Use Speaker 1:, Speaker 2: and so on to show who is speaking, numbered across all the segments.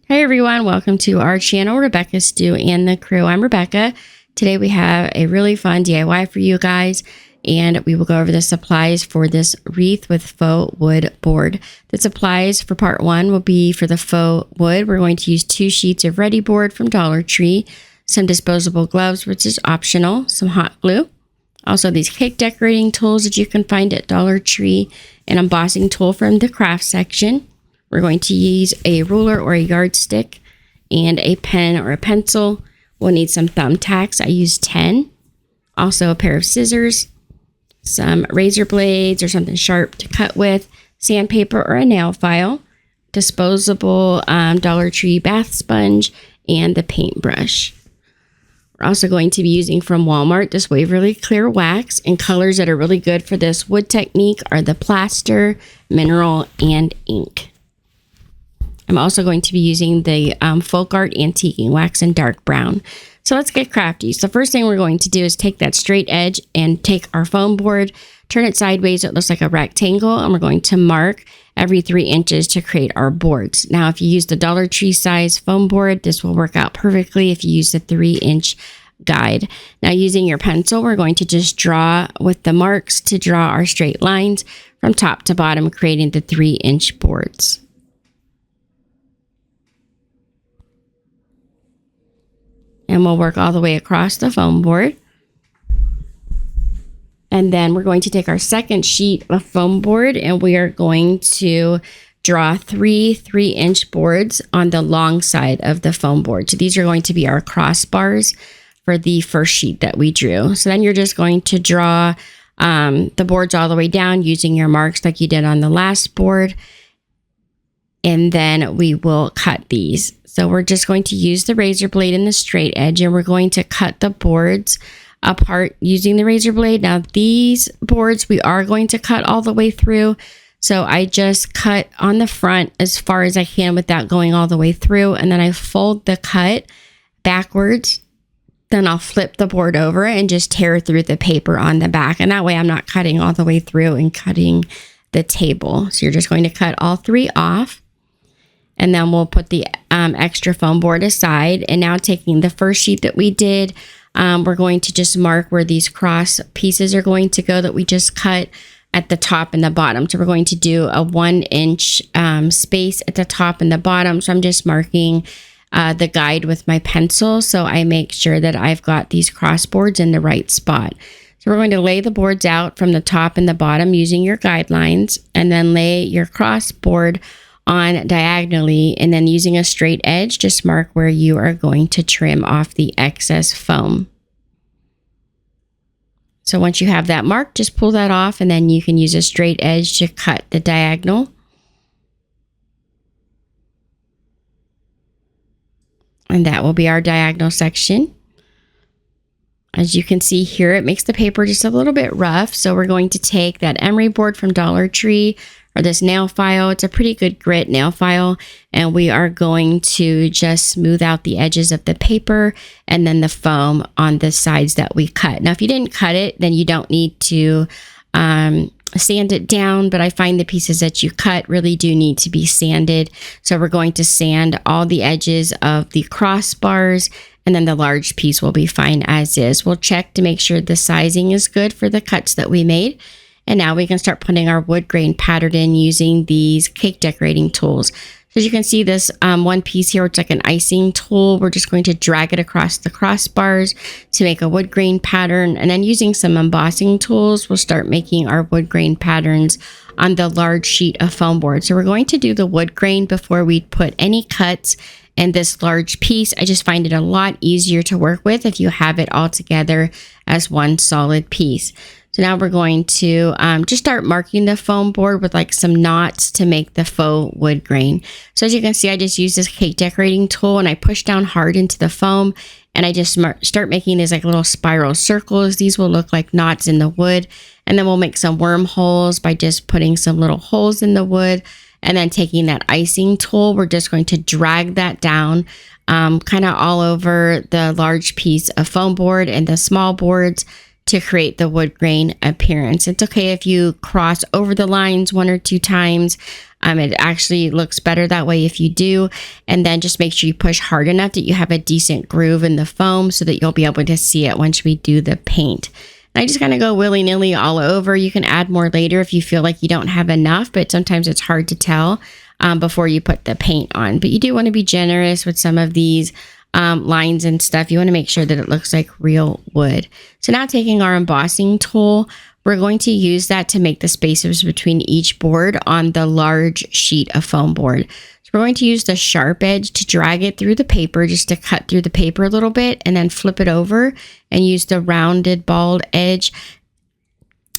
Speaker 1: Hey everyone, welcome to our channel, Rebecca, Stu, and the crew. I'm Rebecca. Today we have a really fun DIY for you guys, and we will go over the supplies for this wreath with faux wood board. The supplies for part one will be for the faux wood. We're going to use 2 sheets of ready board from Dollar Tree, some disposable gloves, which is optional, some hot glue, also these cake decorating tools that you can find at Dollar Tree, an embossing tool from the craft section. We're going to use a ruler or a yardstick and a pen or a pencil. We'll need some thumbtacks. I use 10. Also a pair of scissors, some razor blades or something sharp to cut with, sandpaper or a nail file, disposable Dollar Tree bath sponge, and the paintbrush. We're also going to be using from Walmart this Waverly Clear Wax, and colors that are really good for this wood technique are the plaster, mineral, and ink. I'm also going to be using the folk art antiquing wax in dark brown. So let's get crafty. So the first thing we're going to do is take that straight edge and take our foam board, turn it sideways so it looks like a rectangle, and we're going to mark every 3 inches to create our boards. Now, if you use the Dollar Tree size foam board, this will work out perfectly if you use the 3-inch guide. Now, using your pencil, we're going to just draw with the marks to draw our straight lines from top to bottom, creating the 3-inch boards. And we'll work all the way across the foam board. And then we're going to take our second sheet of foam board and we are going to draw 3 3-inch boards on the long side of the foam board. So these are going to be our crossbars for the first sheet that we drew. So then you're just going to draw the boards all the way down using your marks like you did on the last board. And then we will cut these. So we're just going to use the razor blade and the straight edge, and we're going to cut the boards apart using the razor blade. Now these boards we are going to cut all the way through. So I just cut on the front as far as I can without going all the way through. And then I fold the cut backwards. Then I'll flip the board over and just tear through the paper on the back. And that way I'm not cutting all the way through and cutting the table. So you're just going to cut all 3 off. And then we'll put the extra foam board aside. And now taking the first sheet that we did, we're going to just mark where these cross pieces are going to go that we just cut at the top and the bottom. So we're going to do a 1-inch space at the top and the bottom. So I'm just marking the guide with my pencil. So I make sure that I've got these cross boards in the right spot. So we're going to lay the boards out from the top and the bottom using your guidelines, and then lay your cross board on diagonally, and then using a straight edge, just mark where you are going to trim off the excess foam. So once you have that marked, just pull that off, and then you can use a straight edge to cut the diagonal. And that will be our diagonal section. As you can see here, it makes the paper just a little bit rough. So we're going to take that emery board from Dollar Tree, or this nail file. It's a pretty good grit nail file, and we are going to just smooth out the edges of the paper and then the foam on the sides that we cut. Now, if you didn't cut it, then you don't need to sand it down, but I find the pieces that you cut really do need to be sanded. So we're going to sand all the edges of the crossbars, and then the large piece will be fine as is. We'll check to make sure the sizing is good for the cuts that we made. And now we can start putting our wood grain pattern in using these cake decorating tools. So as you can see, this one piece here, it's like an icing tool. We're just going to drag it across the crossbars to make a wood grain pattern. And then using some embossing tools, we'll start making our wood grain patterns on the large sheet of foam board. So we're going to do the wood grain before we put any cuts in this large piece. I just find it a lot easier to work with if you have it all together as one solid piece. So now we're going to just start marking the foam board with like some knots to make the faux wood grain. So as you can see, I just use this cake decorating tool and I push down hard into the foam, and I just start making these like little spiral circles. These will look like knots in the wood. And then we'll make some wormholes by just putting some little holes in the wood. And then taking that icing tool, we're just going to drag that down kind of all over the large piece of foam board and the small boards to create the wood grain appearance. It's okay if you cross over the lines 1 or 2 times. It actually looks better that way if you do. And then just make sure you push hard enough that you have a decent groove in the foam so that you'll be able to see it once we do the paint. And I just kind of go willy-nilly all over. You can add more later if you feel like you don't have enough, but sometimes it's hard to tell before you put the paint on. But you do want to be generous with some of these lines and stuff. You want to make sure that it looks like real wood. So now taking our embossing tool, we're going to use that to make the spaces between each board on the large sheet of foam board. So we're going to use the sharp edge to drag it through the paper, just to cut through the paper a little bit, and then flip it over and use the rounded bald edge.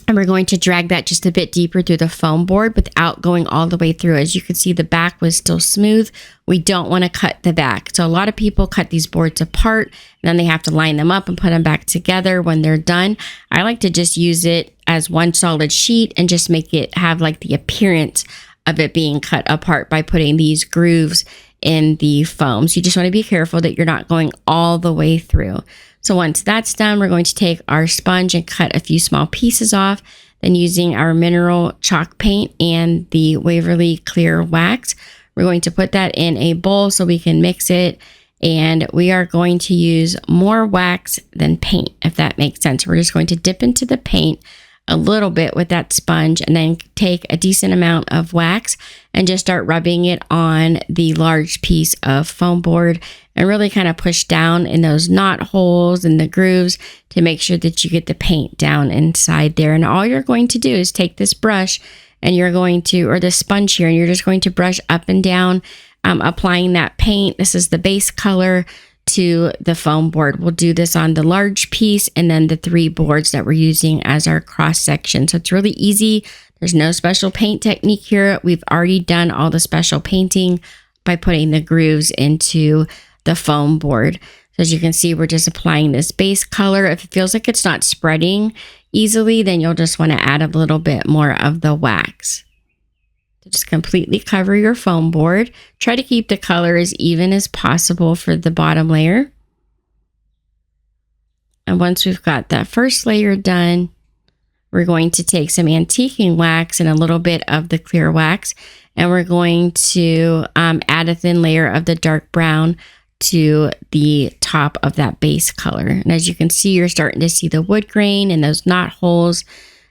Speaker 1: And we're going to drag that just a bit deeper through the foam board without going all the way through. As you can see, the back was still smooth. We don't want to cut the back. So a lot of people cut these boards apart, and then they have to line them up and put them back together when they're done. I like to just use it as one solid sheet and just make it have like the appearance of it being cut apart by putting these grooves in the foam. So you just want to be careful that you're not going all the way through. So once that's done, we're going to take our sponge and cut a few small pieces off. Then using our mineral chalk paint and the Waverly clear wax, we're going to put that in a bowl so we can mix it. And we are going to use more wax than paint, if that makes sense. We're just going to dip into the paint a little bit with that sponge and then take a decent amount of wax and just start rubbing it on the large piece of foam board and really kind of push down in those knot holes and the grooves to make sure that you get the paint down inside there. And all you're going to do is take this brush and you're going to, or the sponge here, and you're just going to brush up and down, applying that paint. This is the base color to the foam board. We'll do this on the large piece and then the 3 boards that we're using as our cross section. So it's really easy. There's no special paint technique here. We've already done all the special painting by putting the grooves into the foam board. So as you can see, we're just applying this base color. If it feels like it's not spreading easily, then you'll just want to add a little bit more of the wax. Just completely cover your foam board. Try to keep the color as even as possible for the bottom layer. And once we've got that first layer done, we're going to take some antiquing wax and a little bit of the clear wax, and we're going to add a thin layer of the dark brown to the top of that base color. And as you can see, you're starting to see the wood grain and those knot holes.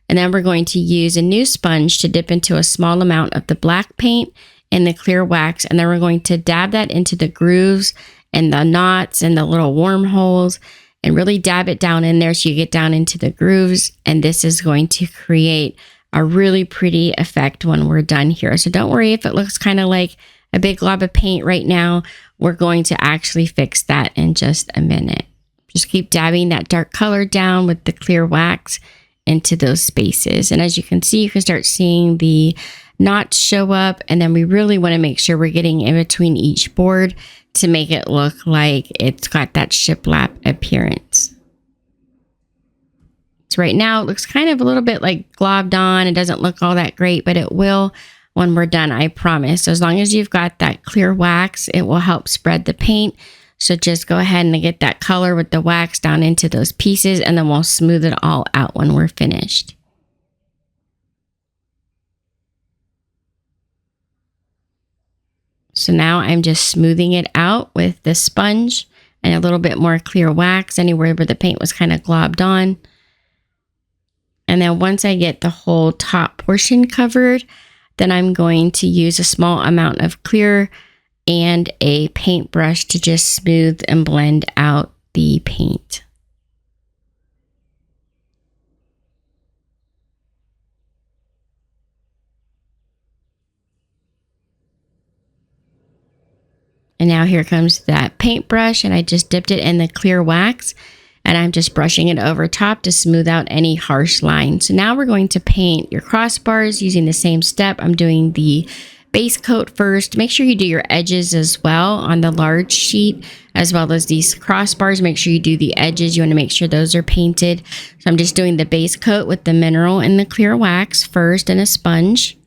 Speaker 1: And then we're going to use a new sponge to dip into a small amount of the black paint and the clear wax. And then we're going to dab that into the grooves and the knots and the little wormholes and really dab it down in there so you get down into the grooves. And this is going to create a really pretty effect when we're done here. So don't worry if it looks kind of like a big glob of paint right now. We're going to actually fix that in just a minute. Just keep dabbing that dark color down with the clear wax into those spaces. And as you can see, you can start seeing the knots show up. And then we really want to make sure we're getting in between each board to make it look like it's got that shiplap appearance. So right now it looks kind of a little bit like globbed on. It doesn't look all that great, but it will when we're done, I promise. So as long as you've got that clear wax, it will help spread the paint. So just go ahead and get that color with the wax down into those pieces, and then we'll smooth it all out when we're finished. So now I'm just smoothing it out with the sponge and a little bit more clear wax anywhere where the paint was kind of globbed on. And then once I get the whole top portion covered, then I'm going to use a small amount of clear and a paintbrush to just smooth and blend out the paint. And now here comes that paintbrush, and I just dipped it in the clear wax, and I'm just brushing it over top to smooth out any harsh lines. So now we're going to paint your crossbars using the same step. I'm doing the base coat first. Make sure you do your edges as well on the large sheet, as well as these crossbars. Make sure you do the edges. You want to make sure those are painted. So I'm just doing the base coat with the mineral and the clear wax first and a sponge.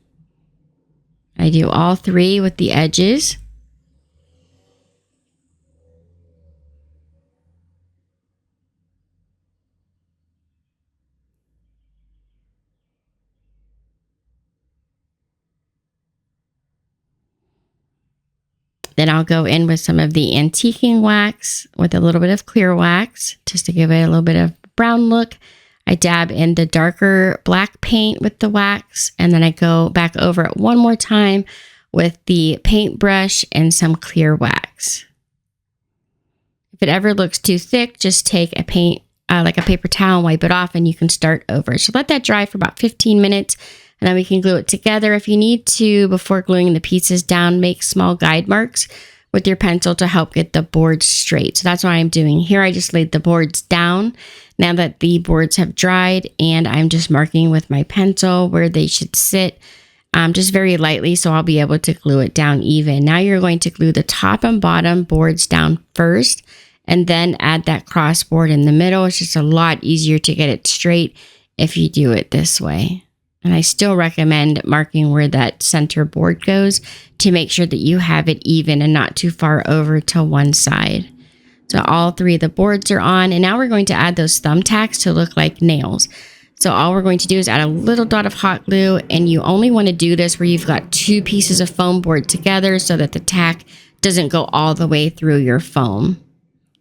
Speaker 1: I do all 3 with the edges. Then I'll go in with some of the antiquing wax with a little bit of clear wax just to give it a little bit of brown look. I dab in the darker black paint with the wax, and then I go back over it one more time with the paintbrush and some clear wax. If it ever looks too thick, just take a paint, like a paper towel, and wipe it off, and you can start over. So let that dry for about 15 minutes, and then we can glue it together. If you need to, before gluing the pieces down, make small guide marks with your pencil to help get the boards straight. So that's what I'm doing here. I just laid the boards down now that the boards have dried, and I'm just marking with my pencil where they should sit, just very lightly, so I'll be able to glue it down even. Now you're going to glue the top and bottom boards down first, and then add that cross board in the middle. It's just a lot easier to get it straight if you do it this way. And I still recommend marking where that center board goes to make sure that you have it even and not too far over to one side. So all three of the boards are on, and now we're going to add those thumbtacks to look like nails. So all we're going to do is add a little dot of hot glue, and you only want to do this where you've got two pieces of foam board together so that the tack doesn't go all the way through your foam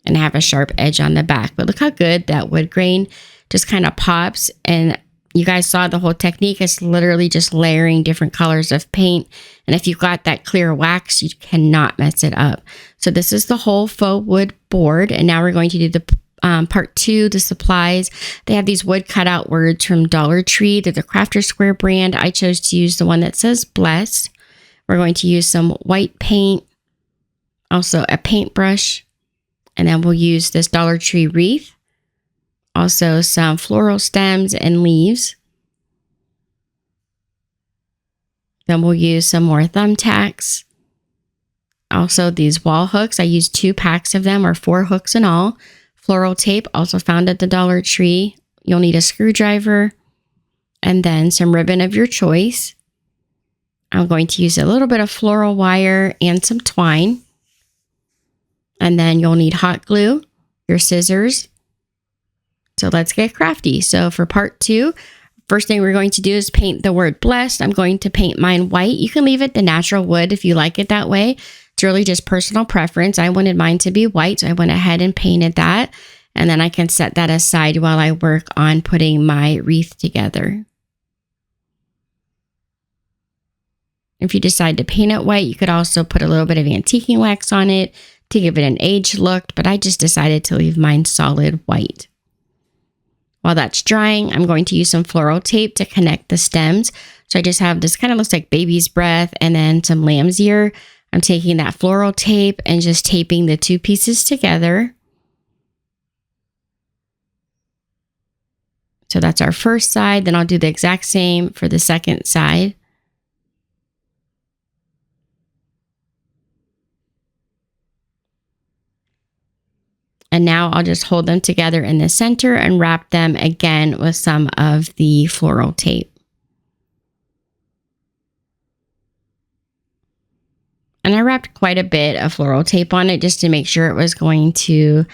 Speaker 1: and have a sharp edge on the back. But look how good that wood grain just kind of pops. And you guys saw the whole technique. It's literally just layering different colors of paint. And if you've got that clear wax, you cannot mess it up. So this is the whole faux wood board. And now we're going to do the part two, the supplies. They have these wood cutout words from Dollar Tree. They're the Crafter Square brand. I chose to use the one that says blessed. We're going to use some white paint, also a paintbrush, and then we'll use this Dollar Tree wreath. Also some floral stems and leaves. Then we'll use some more thumbtacks. Also these wall hooks. I used 2 packs of them, or 4 hooks in all. Floral tape, also found at the Dollar Tree. You'll need a screwdriver and then some ribbon of your choice. I'm going to use a little bit of floral wire and some twine. And then you'll need hot glue, your scissors. So let's get crafty. So for part 2, first thing we're going to do is paint the word blessed. I'm going to paint mine white. You can leave it the natural wood if you like it that way. It's really just personal preference. I wanted mine to be white, so I went ahead and painted that. And then I can set that aside while I work on putting my wreath together. If you decide to paint it white, you could also put a little bit of antiquing wax on it to give it an aged look, but I just decided to leave mine solid white. While that's drying, I'm going to use some floral tape to connect the stems. So I just have this kind of looks like baby's breath and then some lamb's ear. I'm taking that floral tape and just taping the 2 pieces together. So that's our first side. Then I'll do the exact same for the second side. And now I'll just hold them together in the center and wrap them again with some of the floral tape. And I wrapped quite a bit of floral tape on it just to make sure it was going to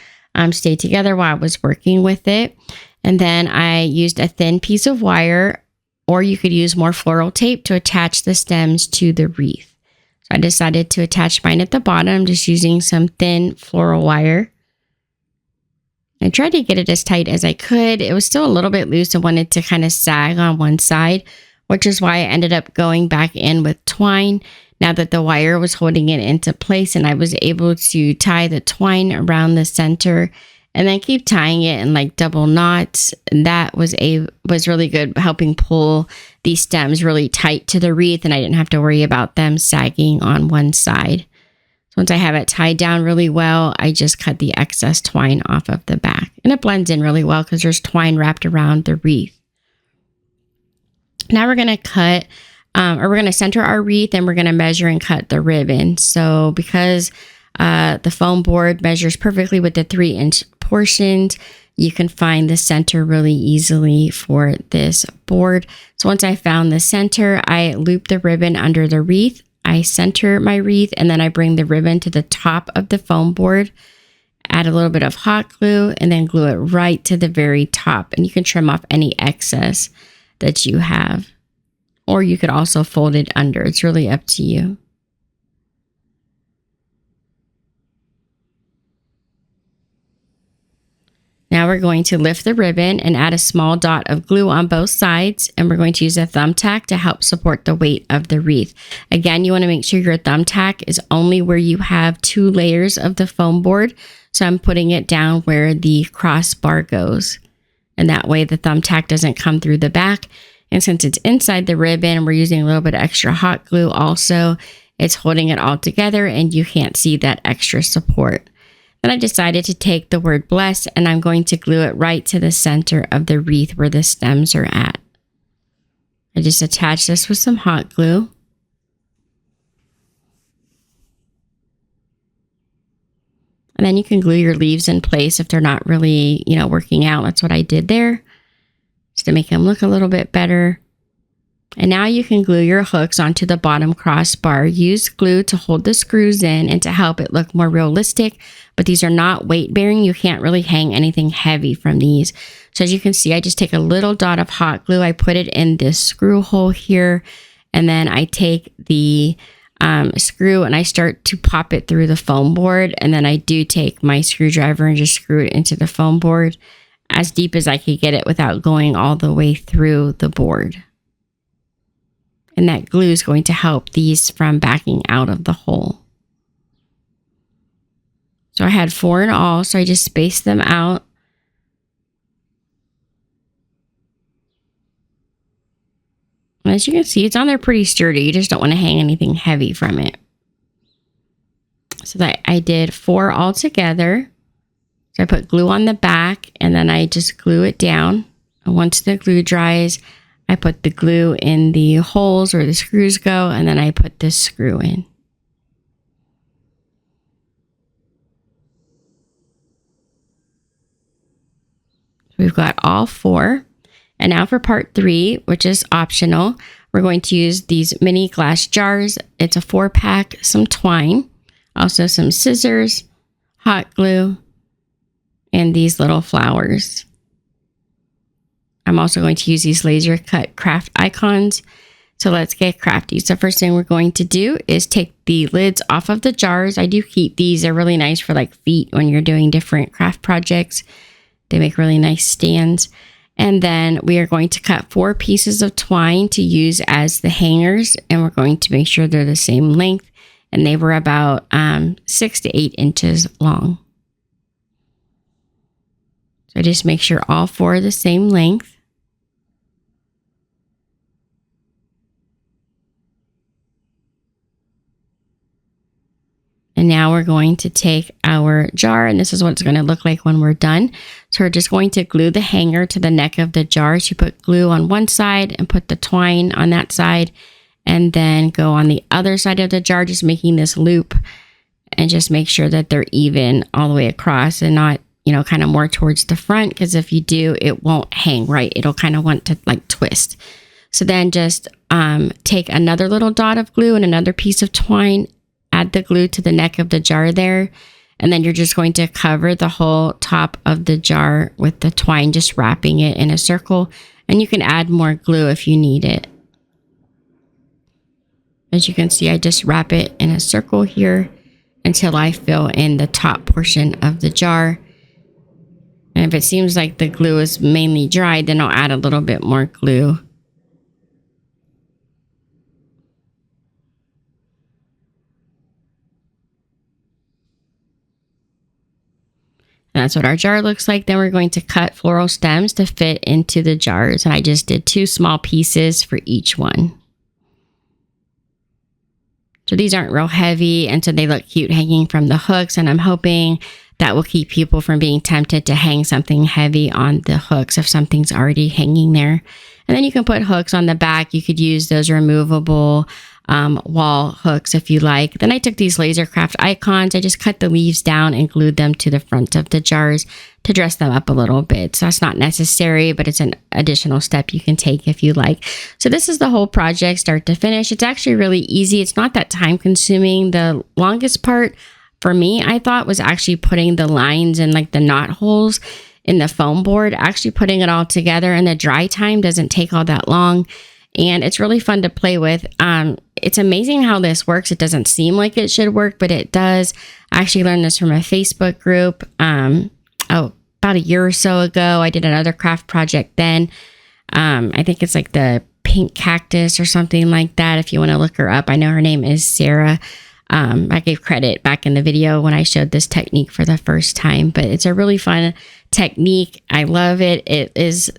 Speaker 1: stay together while I was working with it. And then I used a thin piece of wire, or you could use more floral tape to attach the stems to the wreath. So I decided to attach mine at the bottom, just using some thin floral wire. I tried to get it as tight as I could. It was still a little bit loose and wanted to kind of sag on one side, which is why I ended up going back in with twine now that the wire was holding it into place, and I was able to tie the twine around the center and then keep tying it in like double knots. And that was really good, helping pull these stems really tight to the wreath, and I didn't have to worry about them sagging on one side. Once I have it tied down really well, I just cut the excess twine off of the back. And it blends in really well because there's twine wrapped around the wreath. Now we're going to cut, or we're going to center our wreath, and we're going to measure and cut the ribbon. So because the foam board measures perfectly with the 3-inch portions, you can find the center really easily for this board. So once I found the center, I loop the ribbon under the wreath. I center my wreath, and then I bring the ribbon to the top of the foam board, add a little bit of hot glue, and then glue it right to the very top. And you can trim off any excess that you have, or you could also fold it under. It's really up to you. Now we're going to lift the ribbon and add a small dot of glue on both sides. And we're going to use a thumbtack to help support the weight of the wreath. Again, you want to make sure your thumbtack is only where you have 2 layers of the foam board. So I'm putting it down where the crossbar goes. And that way the thumbtack doesn't come through the back. And since it's inside the ribbon, we're using a little bit of extra hot glue also. It's holding it all together and you can't see that extra support. Then I decided to take the word bless and I'm going to glue it right to the center of the wreath where the stems are at. I just attached this with some hot glue. And then you can glue your leaves in place if they're not really, working out. That's what I did there, just to make them look a little bit better. And now you can glue your hooks onto the bottom crossbar. Use glue to hold the screws in and to help it look more realistic, but these are not weight bearing. You can't really hang anything heavy from these. So as you can see, I just take a little dot of hot glue. I put it in this screw hole here, and then I take the screw and I start to pop it through the foam board. And then I do take my screwdriver and just screw it into the foam board as deep as I could get it without going all the way through the board. And that glue is going to help these from backing out of the hole. So I had 4 in all, so I just spaced them out. And as you can see, it's on there pretty sturdy. You just don't want to hang anything heavy from it. So that I did 4 all together. So I put glue on the back and then I just glue it down. And once the glue dries, I put the glue in the holes where the screws go, and then I put this screw in. We've got all 4. And now for part 3, which is optional, we're going to use these mini glass jars. It's a 4-pack, some twine, also some scissors, hot glue, and these little flowers. I'm also going to use these laser cut craft icons. So let's get crafty. So first thing we're going to do is take the lids off of the jars. I do keep these. They're really nice for like feet when you're doing different craft projects. They make really nice stands. And then we are going to cut 4 pieces of twine to use as the hangers. And we're going to make sure they're the same length. And they were about 6 to 8 inches long. So just make sure all 4 are the same length. And now we're going to take our jar, and this is what it's going to look like when we're done. So we're just going to glue the hanger to the neck of the jar. So you put glue on one side and put the twine on that side, and then go on the other side of the jar, just making this loop, and just make sure that they're even all the way across and not, kind of more towards the front, because if you do, it won't hang right. It'll kind of want to like twist. So then just take another little dot of glue and another piece of twine, add the glue to the neck of the jar there, and then you're just going to cover the whole top of the jar with the twine, just wrapping it in a circle, and you can add more glue if you need it. As you can see, I just wrap it in a circle here until I fill in the top portion of the jar. And if it seems like the glue is mainly dried, then I'll add a little bit more glue. And that's what our jar looks like. Then we're going to cut floral stems to fit into the jars. And I just did 2 small pieces for each one. So these aren't real heavy, and so they look cute hanging from the hooks. And I'm hoping that will keep people from being tempted to hang something heavy on the hooks if something's already hanging there. And then you can put hooks on the back. You could use those removable wall hooks if you like. Then I took these laser craft icons. I just cut the leaves down and glued them to the front of the jars to dress them up a little bit. So that's not necessary, but it's an additional step you can take if you like. So this is the whole project start to finish. It's actually really easy. It's not that time consuming. The longest part for me, I thought, was actually putting the lines and like the knot holes in the foam board. Actually putting it all together, and the dry time doesn't take all that long. And it's really fun to play with. It's amazing how this works. It doesn't seem like it should work, but it does. I actually learned this from a Facebook group. Oh, about a year or so ago. I did another craft project then. I think it's like the pink cactus or something like that. If you want to look her up, I know her name is Sarah. I gave credit back in the video when I showed this technique for the first time, but it's a really fun technique. I love it. It is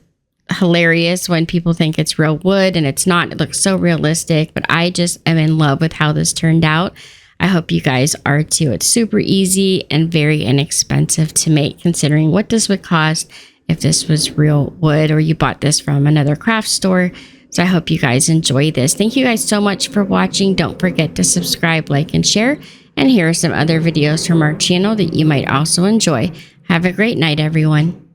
Speaker 1: hilarious when people think it's real wood and it's not. It looks so realistic, but I just am in love with how this turned out. I hope you guys are too. It's super easy and very inexpensive to make, considering what this would cost if this was real wood or you bought this from another craft store. So I hope you guys enjoy this. Thank you guys so much for watching. Don't forget to subscribe, like, and share. And here are some other videos from our channel that you might also enjoy. Have a great night, everyone.